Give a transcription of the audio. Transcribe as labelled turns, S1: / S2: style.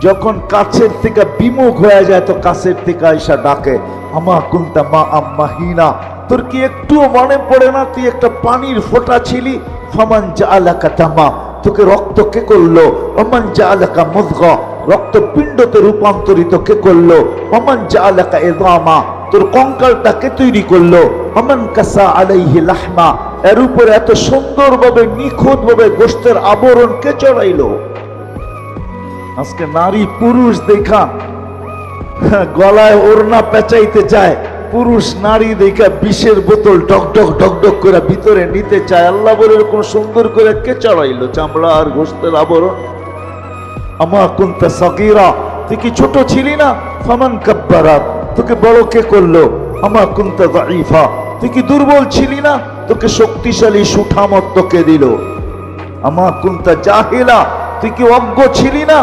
S1: যখন কাছের থেকে বিমুখ হয়ে যায় তো কাছের থেকে আইসা ডাকে, আমা কুনতা মা আম্মাহিনা, তোর কি একটুও মনে পড়ে না তুই একটা পানির ফোঁটা ছিলি? ফামান জাআলাকা তামা, তোকে রক্ত কে করলো? ওমান জাআলাকা মুযগা, রক্তপিণ্ডতে রূপান্তরিত কে করলো? ওমান জাআলাকা ইযামা, তোর কঙ্কালটা কে তৈরি করলো? ওমান কাসা আলাইহি লাহমা, এর উপরে এত সুন্দরভাবে নিখুঁতভাবে গোশতের আবরণ কে চড়াইলো? আজকে নারী পুরুষ দেখা গলায় ওড়না পেঁচাইতে চায়, পুরুষ নারী দেখা বিষের বোতল ডক ডক ডক ডক করে ভিতরে নিতে চায়। আল্লাহ বলে এরকম সুন্দর করে কে চড়াইলো চামড়া আর গোশতের আবরণ? আমা কুনতা সাগীরা, তুই কি ছোট ছিলি না? ফামান কাব্বারাক, তোকে বড় কে করলো? আমা কুনতা যায়ীফা, তুই কি দুর্বল ছিলি না? তোকে শক্তিশালী সুঠামত কে দিল? আমা কুনতা জাহিলা, তুই কি অজ্ঞ ছিলি না?